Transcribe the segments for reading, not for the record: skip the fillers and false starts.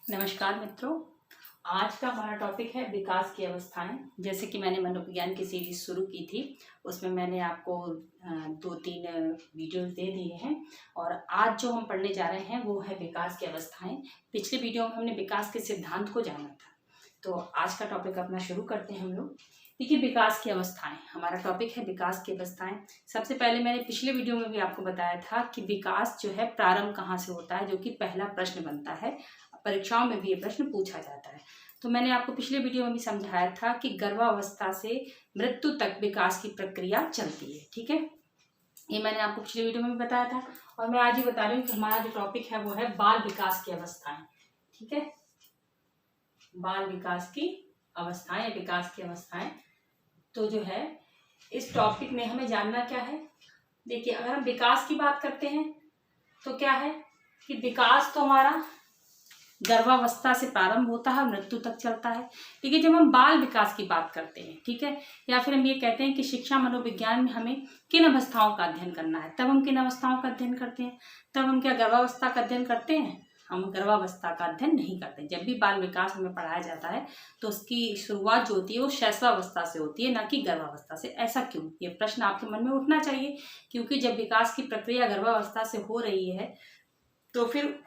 नमस्कार मित्रों। आज का हमारा टॉपिक है विकास की अवस्थाएं। जैसे कि मैंने मनोविज्ञान की सीरीज शुरू की थी, उसमें मैंने आपको 2-3 वीडियोस दे दिए हैं और आज जो हम पढ़ने जा रहे हैं वो है विकास की अवस्थाएं। पिछले वीडियो में हमने विकास के सिद्धांत को जाना था, तो आज का टॉपिक अपना शुरू करते हैं हम लोग। देखिए, विकास की अवस्थाएं हमारा टॉपिक है। विकास की अवस्थाएं, सबसे पहले मैंने पिछले वीडियो में भी आपको बताया था कि विकास जो है प्रारंभ कहाँ से होता है, जो कि पहला प्रश्न बनता है। परीक्षाओं में भी ये प्रश्न पूछा जाता है। तो मैंने आपको पिछले वीडियो में भी समझाया था कि गर्भावस्था से मृत्यु तक विकास की प्रक्रिया चलती है। ठीक है, ये मैंने आपको पिछले वीडियो में भी बताया था और मैं आज ही बता रही हूँ कि हमारा जो टॉपिक है वो है बाल विकास की अवस्थाएं। ठीक है, बाल विकास की अवस्थाएं, विकास की अवस्थाएं। तो जो है इस टॉपिक में हमें जानना क्या है। देखिए, अगर हम विकास की बात करते हैं तो क्या है कि विकास तो हमारा गर्भावस्था से प्रारंभ होता है, मृत्यु तक चलता है। लेकिन जब हम बाल विकास की बात करते हैं, ठीक है, या फिर हम ये कहते हैं कि शिक्षा मनोविज्ञान में हमें किन अवस्थाओं का अध्ययन करना है, तब हम किन अवस्थाओं का अध्ययन करते हैं। तब हम क्या गर्भावस्था का अध्ययन करते हैं? हम गर्भावस्था का अध्ययन नहीं करते। जब भी बाल विकास हमें पढ़ाया जाता है तो उसकी शुरुआत जो होती है वो शैशवावस्था से होती है, ना कि गर्भावस्था से। ऐसा क्यों? ये प्रश्न आपके मन में उठना चाहिए, क्योंकि जब विकास की प्रक्रिया गर्भावस्था से हो रही है तो फिर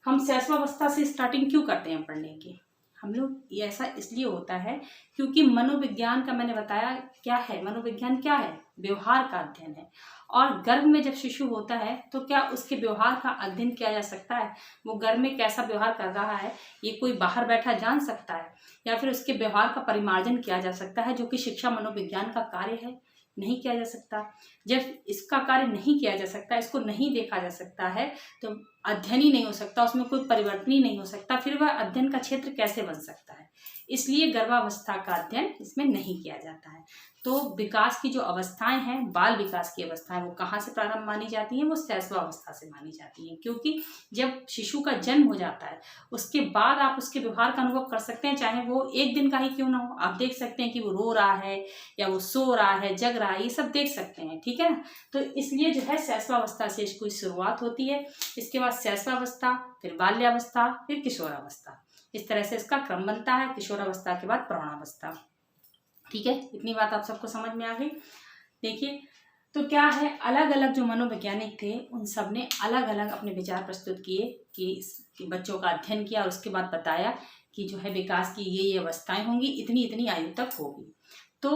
हम शैशवावस्था से स्टार्टिंग क्यों करते हैं पढ़ने की? हम लोग ये ऐसा इसलिए होता है क्योंकि मनोविज्ञान का मैंने बताया क्या है। मनोविज्ञान क्या है? व्यवहार का अध्ययन है। और गर्भ में जब शिशु होता है तो क्या उसके व्यवहार का अध्ययन किया जा सकता है? वो गर्भ में कैसा व्यवहार कर रहा है ये कोई बाहर बैठा जान सकता है? या फिर उसके व्यवहार का परिमार्जन किया जा सकता है, जो कि शिक्षा मनोविज्ञान का कार्य है? नहीं किया जा सकता। जब इसका कार्य नहीं किया जा सकता, इसको नहीं देखा जा सकता है, तो अध्ययन ही नहीं हो सकता, उसमें कोई परिवर्तन ही नहीं हो सकता, फिर वह अध्ययन का क्षेत्र कैसे बन सकता है? इसलिए गर्भावस्था का अध्ययन इसमें नहीं किया जाता है। तो विकास की जो अवस्थाएं हैं, बाल विकास की अवस्थाएं, वो कहाँ से प्रारंभ मानी जाती हैं? वो शैशवावस्था से मानी जाती हैं, क्योंकि जब शिशु का जन्म हो जाता है उसके बाद आप उसके व्यवहार का अनुभव कर सकते हैं, चाहे वो एक दिन का ही क्यों ना हो। आप देख सकते हैं कि वो रो रहा है या वो सो रहा है, जग रहा है, ये सब देख सकते हैं। ठीक है ना? तो इसलिए जो है शैशवावस्था से इसकी शुरुआत होती है। इसके बाद शैशवावस्था, फिर बाल्यावस्था, फिर किशोरावस्था। इस तरह से इसका क्रम बनता है। किशोरावस्था के बाद प्रौढ़ावस्था। ठीक है, इतनी बात आप सबको समझ में आ गई। देखिए, तो क्या है, अलग अलग जो मनोवैज्ञानिक थे उन सब ने अलग अलग अपने विचार प्रस्तुत किए कि बच्चों का अध्ययन किया और उसके बाद बताया कि जो है विकास की ये अवस्थाएं होंगी, इतनी इतनी आयु तक होगी। तो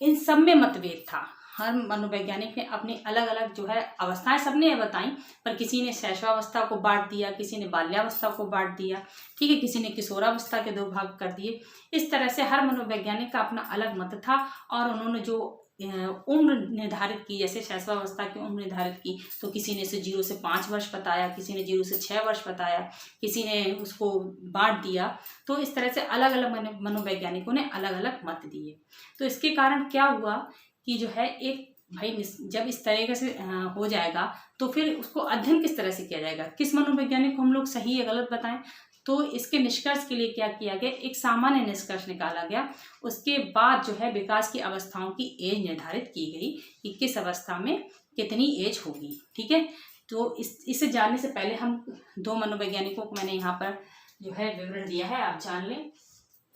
इन सब में मतभेद था। हर मनोवैज्ञानिक ने अपनी अलग अलग जो है अवस्थाएं सबने बताई, पर किसी ने शैशवावस्था को बांट दिया, किसी ने बाल्यावस्था को बांट दिया, ठीक है, किसी ने किशोरावस्था के 2 भाग कर दिए। इस तरह से हर मनोवैज्ञानिक का अपना अलग मत था और उन्होंने जो उम्र निर्धारित की, जैसे शैशवावस्था की उम्र निर्धारित की, तो किसी ने इसे 0 से 5 वर्ष बताया, किसी ने 0 से 6 वर्ष बताया, किसी ने उसको बांट दिया। तो इस तरह से अलग अलग मनोवैज्ञानिकों ने अलग अलग मत दिए। तो इसके कारण क्या हुआ कि जो है एक भाई जब इस तरीके से हो जाएगा तो फिर उसको अध्ययन किस तरह से किया जाएगा, किस मनोवैज्ञानिक को हम लोग सही या गलत बताएं। तो इसके निष्कर्ष के लिए क्या किया गया, एक सामान्य निष्कर्ष निकाला गया। उसके बाद जो है विकास की अवस्थाओं की एज निर्धारित की गई कि किस अवस्था में कितनी एज होगी। ठीक है, तो इसे जानने से पहले हम 2 मनोवैज्ञानिकों को मैंने यहाँ पर जो है विवरण दिया है, आप जान लें,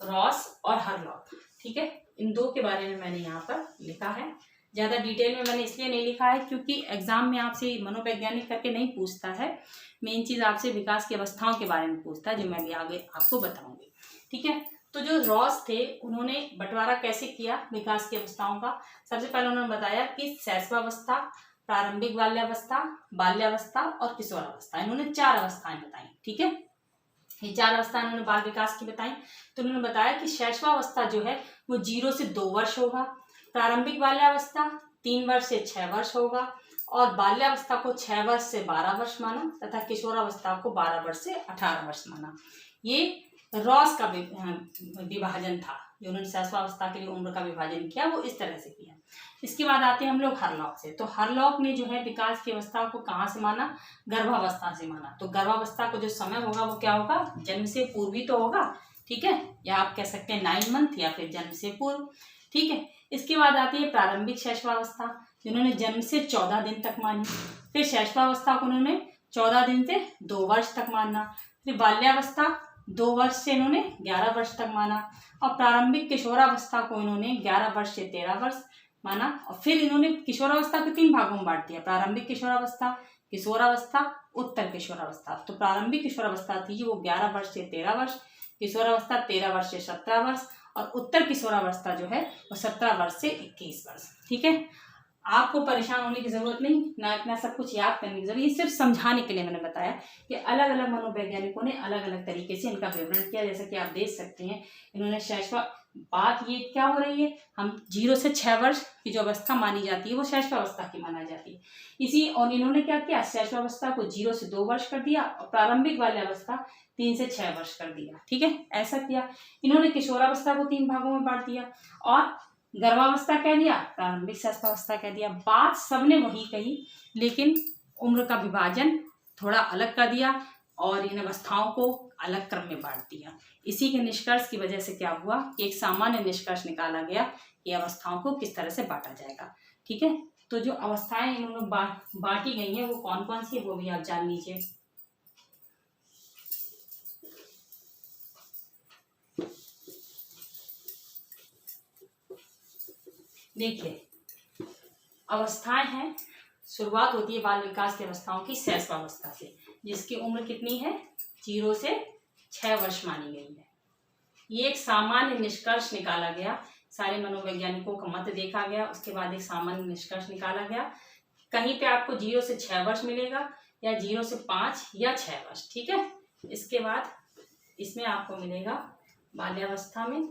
रॉस और हरलॉक। ठीक है, इन 2 के बारे में मैंने यहाँ पर लिखा है। ज़्यादा डिटेल में मैंने इसलिए नहीं लिखा है क्योंकि एग्जाम में आपसे मनोवैज्ञानिक करके नहीं पूछता है। मेन चीज़ आपसे विकास की अवस्थाओं के बारे में पूछता है, जो मैं भी आगे आपको बताऊंगी। ठीक है, तो जो रॉस थे उन्होंने बंटवारा कैसे किया विकास की अवस्थाओं का। सबसे पहले उन्होंने बताया कि शैशवावस्था, प्रारंभिक बाल्यावस्था, बाल्यावस्था और किशोरावस्था, इन्होंने 4 अवस्थाएं बताई। ठीक है, ये 4 अवस्थाएं उन्होंने बाल विकास की बताई। तो उन्होंने बताया कि शैशवावस्था जो है वो 0 से 2 वर्ष होगा, प्रारंभिक बाल्यावस्था 3 वर्ष से 6 वर्ष होगा और बाल्यावस्था को 6 वर्ष से 12 वर्ष माना तथा किशोरावस्था को 12 वर्ष से 18 वर्ष माना। ये रॉस का विभाजन था, जो उन्होंने शैशवावस्था के लिए उम्र का विभाजन किया वो इस तरह से किया। इसके बाद आते हैं हम लोग हरलॉक से। तो हरलॉक ने जो है विकास की अवस्था को कहाँ से माना? गर्भावस्था से माना। तो गर्भावस्था को जो समय होगा वो क्या होगा? जन्म से पूर्व ही तो होगा। ठीक है, या आप कह सकते हैं 9 मंथ या फिर जन्म से पूर्व। ठीक है, इसके बाद आती है प्रारंभिक शैशवावस्था, जिन्होंने जन्म से 14 दिन तक मानी। फिर शैशवावस्था को उन्होंने 14 दिन से 2 वर्ष तक माना। फिर बाल्यावस्था 2 वर्ष से इन्होंने 11 वर्ष तक माना, और प्रारंभिक किशोरावस्था को इन्होंने 11 वर्ष से 13 वर्ष माना। और फिर इन्होंने किशोरावस्था को 3 भागों में बांट दिया, प्रारंभिक किशोरावस्था, किशोरावस्था, उत्तर किशोरावस्था। तो प्रारंभिक किशोरावस्था थी वो 11 वर्ष से 13 वर्ष, किशोरावस्था 13 वर्ष से 17 वर्ष, और उत्तर किशोरावस्था जो है वो 17 वर्ष से 21 वर्ष। ठीक है, आपको परेशान होने की जरूरत नहीं, ना इतना सब कुछ याद करने की जरूरत, ये सिर्फ समझाने के लिए मैंने बताया कि अलग अलग मनोवैज्ञानिकों ने अलग अलग तरीके से इनका विवरण किया। जैसा कि आप देख सकते हैं, इन्होंने बात ये क्या हो रही है, हम 0 से 6 वर्ष की जो अवस्था मानी जाती है वो शैशवावस्था की माना जाती है इसी। और इन्होंने क्या किया, शैशवावस्था को 0 से 2 वर्ष कर दिया और प्रारंभिक वाली अवस्था 3 से 6 वर्ष कर दिया। ठीक है, ऐसा किया। इन्होंने किशोरावस्था को 3 भागों में बांट दिया और गर्भावस्था कह दिया, प्रारंभिक शैशवावस्था कह दिया। बात सबने वही कही, लेकिन उम्र का विभाजन थोड़ा अलग कर दिया और इन अवस्थाओं को अलग क्रम में बांट दिया। इसी के निष्कर्ष की वजह से क्या हुआ कि एक सामान्य निष्कर्ष निकाला गया कि अवस्थाओं को किस तरह से बांटा जाएगा। ठीक है, तो जो अवस्थाएं इन्होंने बांटी गई हैं वो कौन कौन सी है वो भी आप जान लीजिए। देखिए, अवस्थाएं हैं, शुरुआत होती है बाल विकास की अवस्थाओं की शैशवावस्था से, जिसकी उम्र कितनी है, 0 से 6 वर्ष मानी गई है। ये एक सामान्य निष्कर्ष निकाला गया, सारे मनोवैज्ञानिकों का मत देखा गया, उसके बाद एक सामान्य निष्कर्ष निकाला गया। कहीं पे आपको 0 से 6 वर्ष मिलेगा या 0 से 5 या 6 वर्ष। ठीक है, इसके बाद इसमें आपको मिलेगा बाल्यावस्था में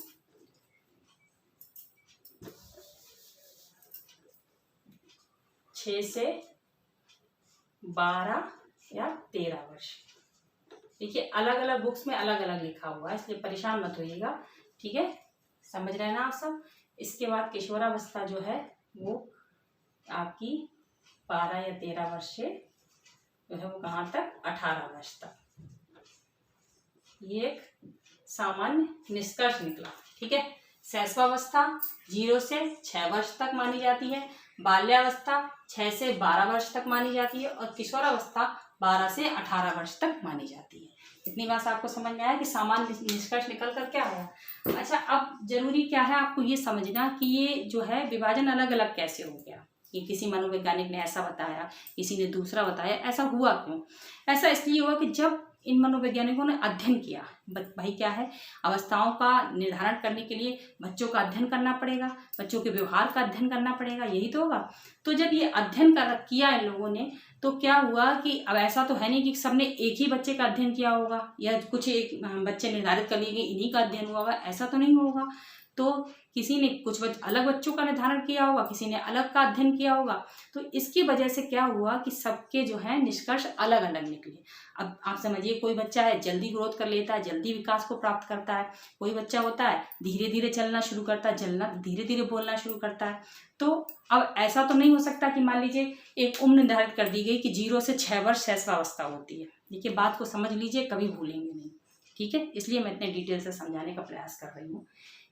6 से 12 या 13 वर्ष। देखिए, अलग अलग बुक्स में अलग अलग लिखा हुआ है, इसलिए परेशान मत होइएगा। ठीक है, समझ रहे हैं ना आप सब। इसके बाद किशोरावस्था जो है वो आपकी 12 या 13 वर्ष से जो है वो कहाँ तक, 18 वर्ष तक। ये एक सामान्य निष्कर्ष निकला। ठीक है, शैशवावस्था 0 से 6 वर्ष तक मानी जाती है, बाल्यावस्था 6 से 12 वर्ष तक मानी जाती है और किशोरावस्था 12 से 18 वर्ष तक मानी जाती है। इतनी बात आपको समझ में आया कि सामान्य निष्कर्ष निकल कर क्या आया। अच्छा, अब जरूरी क्या है आपको ये समझना कि ये जो है विभाजन अलग अलग कैसे हो गया। कि किसी मनोवैज्ञानिक ने ऐसा बताया, किसी ने दूसरा बताया, ऐसा हुआ क्यों? ऐसा इसलिए हुआ कि जब इन मनोवैज्ञानिकों ने अध्ययन किया, भाई क्या है, अवस्थाओं का निर्धारण करने के लिए बच्चों का अध्ययन करना पड़ेगा, बच्चों के व्यवहार का अध्ययन करना पड़ेगा, यही तो होगा। तो जब ये अध्ययन किया इन लोगों ने, तो क्या हुआ कि अब ऐसा तो है नहीं कि सबने एक ही बच्चे का अध्ययन किया होगा या कुछ एक बच्चे निर्धारित कर लिए गए इन्हीं का अध्ययन हुआ होगा, ऐसा तो नहीं होगा। तो किसी ने कुछ अलग बच्चों का निर्धारण किया होगा, किसी ने अलग का अध्ययन किया होगा। तो इसकी वजह से क्या हुआ कि सबके जो है निष्कर्ष अलग अलग निकले। अब आप समझिए, कोई बच्चा है जल्दी ग्रोथ कर लेता है, जल्दी विकास को प्राप्त करता है, कोई बच्चा होता है धीरे धीरे चलना शुरू करता है, धीरे धीरे बोलना शुरू करता है। तो अब ऐसा तो नहीं हो सकता कि मान लीजिए एक उम्र निर्धारित कर दी गई कि 0 से 6 वर्ष शैशवावस्था होती है। देखिए, बात को समझ लीजिए, कभी भूलेंगे नहीं। ठीक है, इसलिए मैं इतने डिटेल से समझाने का प्रयास कर रही हूँ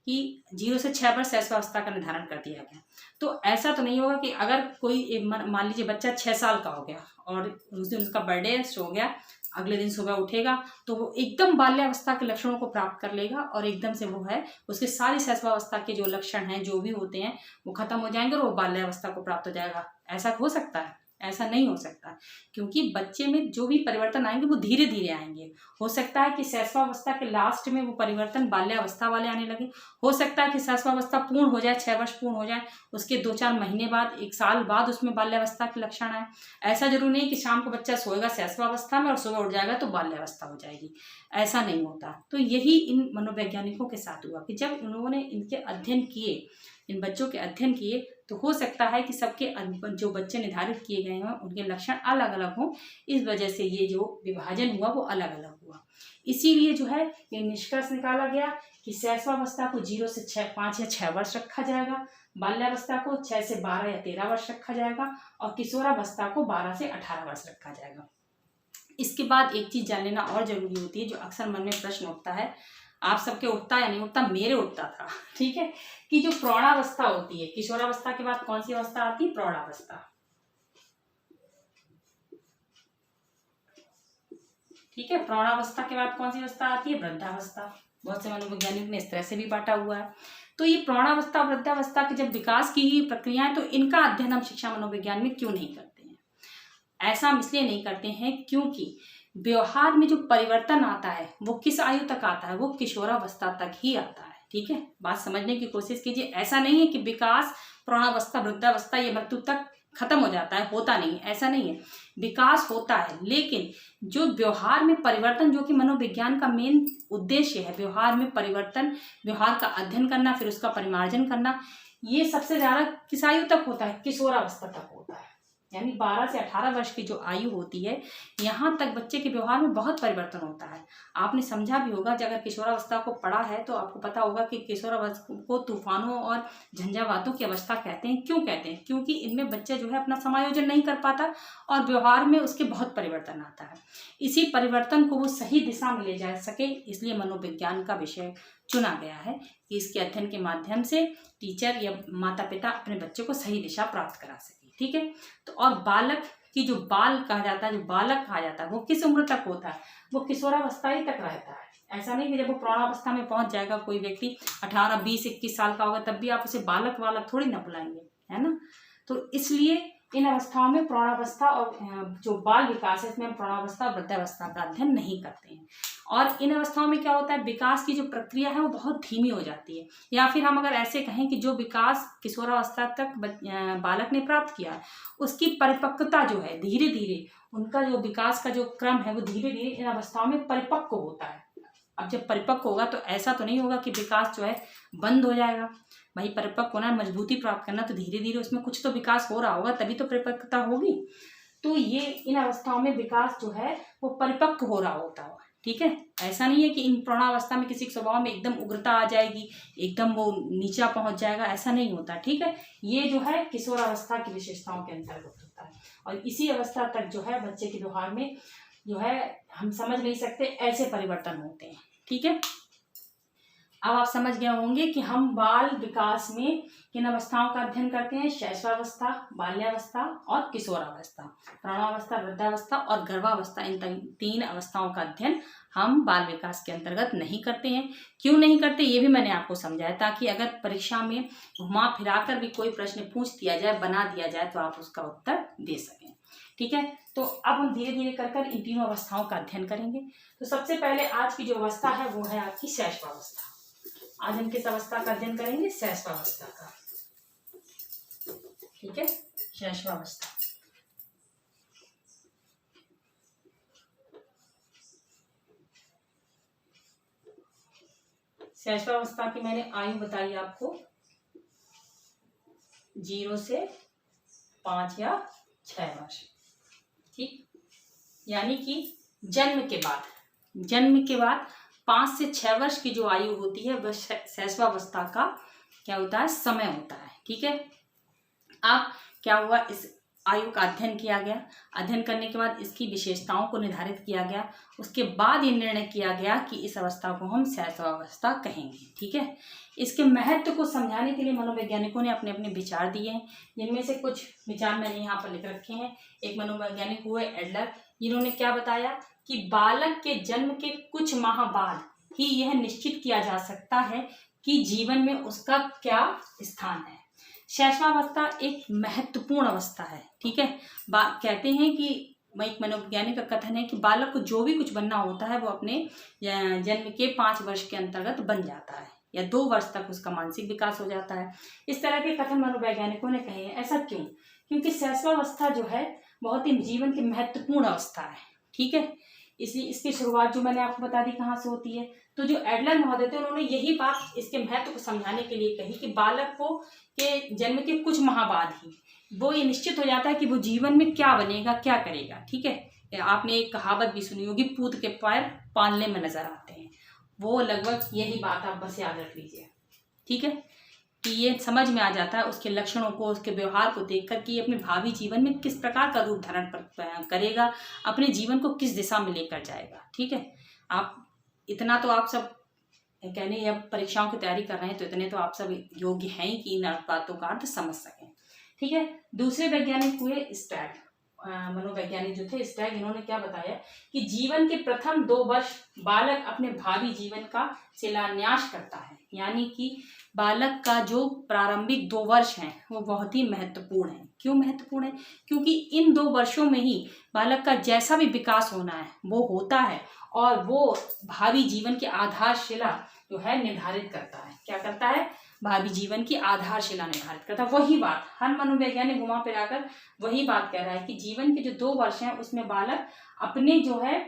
कि 0 से 6 वर्ष शैशवावस्था का निर्धारण कर दिया गया। तो ऐसा तो नहीं होगा कि अगर कोई मान लीजिए बच्चा 6 साल का हो गया और उस दिन उसका बर्थडे हो गया, अगले दिन सुबह उठेगा तो वो एकदम बाल्यावस्था के लक्षणों को प्राप्त कर लेगा और एकदम से वो है उसके सारी शैशवावस्था के जो लक्षण हैं, जो भी होते हैं, वो खत्म हो जाएंगे और वो बाल्यावस्था को प्राप्त हो जाएगा। ऐसा हो सकता है? ऐसा नहीं हो सकता, क्योंकि बच्चे में जो भी परिवर्तन आएंगे वो धीरे धीरे आएंगे। हो सकता है कि शैशवावस्था के लास्ट में वो परिवर्तन बाल्यावस्था वाले आने लगे, हो सकता है कि शैशवावस्था पूर्ण हो जाए, 6 वर्ष पूर्ण हो जाए, उसके 2-4 महीने बाद, 1 साल बाद उसमें बाल्यावस्था के लक्षण आए। ऐसा जरूर नहीं कि शाम को बच्चा सोएगा शैशवावस्था में और सुबह उठ जाएगा तो बाल्यावस्था हो जाएगी, ऐसा नहीं होता। तो यही इन मनोवैज्ञानिकों के साथ हुआ कि जब उन्होंने इनके अध्ययन किए, इन बच्चों के अध्ययन किए, तो हो सकता है कि सबके जो बच्चे निर्धारित किए गए हैं उनके लक्षण अलग अलग हों, इस वजह से ये जो विभाजन हुआ वो अलग अलग हुआ। इसीलिए जो है ये निष्कर्ष निकाला गया कि शैशवावस्था को 0 से 5 या 6 वर्ष रखा जाएगा, बाल्यावस्था को 6 से 12 या 13 वर्ष रखा जाएगा और किशोरावस्था को 12 से 18 वर्ष रखा जाएगा। इसके बाद एक चीज़ जान लेना और जरूरी होती है, जो अक्सर मन में प्रश्न उठता है, आप सबके उठता या नहीं उठता, मेरे उठता था। ठीक है, कि जो प्रौढ़ावस्था होती है, किशोरावस्था के बाद कौन सी अवस्था आती है? प्रौढ़ावस्था। ठीक है। प्रौढ़ावस्था के बाद कौन सी अवस्था आती है? वृद्धावस्था। बहुत से मनोवैज्ञानिक ने इस तरह से भी बांटा हुआ है। तो ये प्रौढ़ावस्था वृद्धावस्था के जब विकास की ही प्रक्रिया है, तो इनका अध्ययन हम शिक्षा मनोविज्ञान में क्यों नहीं करते हैं? ऐसा हम इसलिए नहीं करते हैं क्योंकि व्यवहार में जो परिवर्तन आता है वो किस आयु तक आता है? वो किशोरावस्था तक ही आता है। ठीक है, बात समझने की कोशिश कीजिए। ऐसा नहीं है कि विकास प्रौढ़ावस्था वृद्धावस्था ये मृत्यु तक खत्म हो जाता है, होता नहीं, ऐसा नहीं है। विकास होता है, लेकिन जो व्यवहार में परिवर्तन, जो कि मनोविज्ञान का मेन उद्देश्य है, व्यवहार में परिवर्तन, व्यवहार का अध्ययन करना, फिर उसका परिमार्जन करना, ये सबसे ज्यादा किस आयु तक होता है? किशोरावस्था तक होता है। यानी 12 से 18 वर्ष की जो आयु होती है, यहाँ तक बच्चे के व्यवहार में बहुत परिवर्तन होता है। आपने समझा भी होगा, अगर किशोरावस्था को पढ़ा है तो आपको पता होगा कि किशोरावस्था को तूफानों और झंझावातों की अवस्था कहते हैं। क्यों कहते हैं? क्योंकि इनमें बच्चा जो है अपना समायोजन नहीं कर पाता और व्यवहार में उसके बहुत परिवर्तन आता है। इसी परिवर्तन को वो सही दिशा में ले जा सके, इसलिए मनोविज्ञान का विषय चुना गया है कि इसके अध्ययन के माध्यम से टीचर या माता पिता अपने बच्चे को सही दिशा प्राप्त करा सके। ठीक है। तो और बालक की जो बाल कहा जाता है, जो बालक कहा जाता है, वो किस उम्र तक होता है? वो किशोरावस्था ही तक रहता है। ऐसा नहीं कि जब वो प्रौढ़ावस्था में पहुंच जाएगा कोई व्यक्ति 18, 20, 21 साल का होगा तब भी आप उसे बालक वालक थोड़ी ना बुलाएंगे, है ना। तो इसलिए इन अवस्थाओं में प्रौढ़ावस्था और जो बाल विकास है, इसमें हम प्रौढ़ावस्था और वृद्धावस्था का अध्ययन नहीं करते हैं। और इन अवस्थाओं में क्या होता है? विकास की जो प्रक्रिया है वो बहुत धीमी हो जाती है। या फिर हम अगर ऐसे कहें कि जो विकास किशोरावस्था तक बालक ने प्राप्त किया, उसकी परिपक्वता जो है, धीरे धीरे उनका जो विकास का जो क्रम है वो धीरे धीरे इन अवस्थाओं में परिपक्व होता है। अब जब परिपक्व होगा तो ऐसा तो नहीं होगा कि विकास जो है बंद हो जाएगा। भाई परिपक्व होना, मजबूती प्राप्त करना, तो धीरे धीरे उसमें कुछ तो विकास हो रहा होगा, तभी तो परिपक्वता होगी। तो ये इन अवस्थाओं में विकास जो है वो परिपक्व हो रहा होता है। ठीक है, ऐसा नहीं है कि इन प्रौढ़ावस्था में किसी के स्वभाव में एकदम उग्रता आ जाएगी, एकदम वो नीचा पहुंच जाएगा, ऐसा नहीं होता। ठीक है, ये जो है किशोरावस्था की विशेषताओं के अंतर्गत होता है। और इसी अवस्था तक जो है बच्चे के व्यवहार में जो है हम समझ नहीं सकते, ऐसे परिवर्तन होते हैं। ठीक है, अब आप समझ गए होंगे कि हम बाल विकास में किन अवस्थाओं का अध्ययन करते हैं? शैशवावस्था, बाल्यावस्था और किशोरावस्था। प्रौढ़ावस्था, वृद्धावस्था और गर्भावस्था, इन 3 अवस्थाओं का अध्ययन हम बाल विकास के अंतर्गत नहीं करते हैं। क्यों नहीं करते ये भी मैंने आपको समझाया, ताकि अगर परीक्षा में घुमा फिराकर भी कोई प्रश्न पूछ दिया जाए, बना दिया जाए, तो आप उसका उत्तर दे सकें। ठीक है, तो अब हम धीरे धीरे कर इन तीनों अवस्थाओं का अध्ययन करेंगे। तो सबसे पहले आज की जो अवस्था है वो है आपकी शैशवावस्था। आज हम किस अवस्था का अध्ययन करेंगे? शैशवावस्था का। ठीक है, शैशवावस्था। शैशवावस्था की मैंने आयु बताई आपको 0 से 5 या 6 वर्ष। ठीक, यानी कि जन्म के बाद 5 से 6 वर्ष की जो आयु होती है वह शैशवावस्था का क्या होता है? समय होता है। ठीक है, अब क्या हुआ? इस आयु का अध्ययन किया गया, अध्ययन करने के बाद इसकी विशेषताओं को निर्धारित किया गया, उसके बाद ये निर्णय किया गया कि इस अवस्था को हम शैशवावस्था कहेंगे। ठीक है, इसके महत्व को समझाने के लिए मनोवैज्ञानिकों ने अपने अपने विचार दिए हैं, जिनमें से कुछ विचार मैंने यहाँ पर लिख रखे हैं। एक मनोवैज्ञानिक हुए एडलर, जिन्होंने क्या बताया कि बालक के जन्म के कुछ माह बाद ही यह निश्चित किया जा सकता है कि जीवन में उसका क्या स्थान है। शैशवावस्था एक महत्वपूर्ण अवस्था है। ठीक है, कहते हैं कि एक मनोवैज्ञानिक का कथन है कि बालक को जो भी कुछ बनना होता है वो अपने जन्म के 5 वर्ष के अंतर्गत बन जाता है, या 2 वर्ष तक उसका मानसिक विकास हो जाता है। इस तरह के कथन मनोवैज्ञानिकों ने कहे हैं। ऐसा क्यों? क्योंकि शैशवावस्था जो है बहुत ही जीवन की महत्वपूर्ण अवस्था है। ठीक है, इसलिए इसकी शुरुआत जो मैंने आपको बता दी कहाँ से होती है। तो जो एडलर महोदय थे उन्होंने यही बात इसके महत्व को समझाने के लिए कही कि बालक को के जन्म के कुछ माह बाद ही वो ये निश्चित हो जाता है कि वो जीवन में क्या बनेगा, क्या करेगा। ठीक है, आपने एक कहावत भी सुनी होगी, पूत के पैर पालने में नजर आते हैं। वो लगभग यही बात आप बस याद रख लीजिए। ठीक है, कि ये समझ में आ जाता है उसके लक्षणों को, उसके व्यवहार को देखकर कि अपने भावी जीवन में किस प्रकार का रूप धारण करेगा, अपने जीवन को किस दिशा में लेकर जाएगा। ठीक है, आप इतना तो आप सब कहने या परीक्षाओं की तैयारी कर रहे हैं तो इतने तो आप सब योग्य हैं कि इन बातों का अर्थ समझ सकें। ठीक है, दूसरे वैज्ञानिक हुए स्टैड। मनोवैज्ञानिक जो थे स्टैग, इन्होंने क्या बताया कि जीवन के प्रथम 2 वर्ष बालक अपने भावी जीवन का शिलान्यास करता है। यानी कि बालक का जो प्रारंभिक 2 वर्ष हैं वो बहुत ही महत्वपूर्ण है। क्यों महत्वपूर्ण है? क्योंकि इन 2 वर्षों में ही बालक का जैसा भी विकास होना है वो होता है और वो भावी जीवन की आधारशिला जो है निर्धारित करता है। क्या करता है? भावी जीवन की आधारशिला निर्धारित करता है। वही बात हर मनोवैज्ञानिक घुमा फिराकर वही बात कह रहा है कि जीवन के जो 2 वर्ष हैं उसमें बालक अपने जो है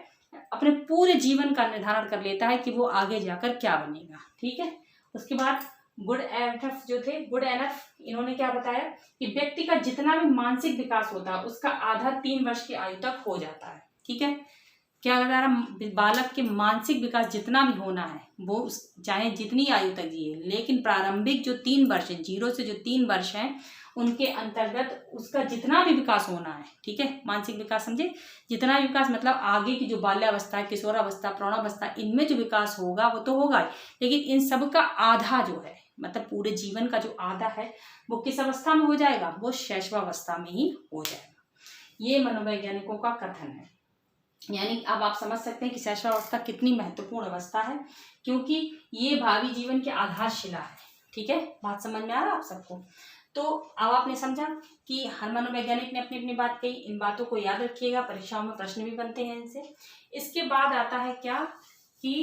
अपने पूरे जीवन का निर्धारण कर लेता है कि वो आगे जाकर क्या बनेगा। ठीक है। उसके बाद गुड एनफ जो थे, गुड एनफ, इन्होंने क्या बताया कि व्यक्ति का जितना भी मानसिक विकास होता है उसका आधा 3 वर्ष की आयु तक हो जाता है। ठीक है। क्या बता रहा, बालक के मानसिक विकास जितना भी होना है वो चाहे जितनी आयु तक जिए, लेकिन प्रारंभिक जो 3 वर्ष है, 0 से जो 3 वर्ष हैं उनके अंतर्गत उसका जितना भी विकास होना है। ठीक है। मानसिक विकास समझे, जितना भी विकास मतलब आगे की जो बाल्यावस्था, किशोरावस्था, प्रौढ़ावस्था, इनमें जो विकास होगा वो तो होगा, लेकिन इन सब का आधा जो है मतलब पूरे जीवन का जो आधा है वो किस अवस्था में हो जाएगा? वो शैशवावस्था में ही हो जाएगा। ये मनोवैज्ञानिकों का कथन है। यानी अब आप समझ सकते हैं कि शैशवावस्था कितनी महत्वपूर्ण अवस्था है, क्योंकि ये भावी जीवन की आधारशिला है। ठीक है। बात समझ में आ रहा है आप सबको? तो अब आपने समझा कि हर मनोवैज्ञानिक ने अपनी अपनी बात कही। इन बातों को याद रखिएगा, परीक्षाओं में प्रश्न भी बनते हैं इनसे। इसके बाद आता है क्या कि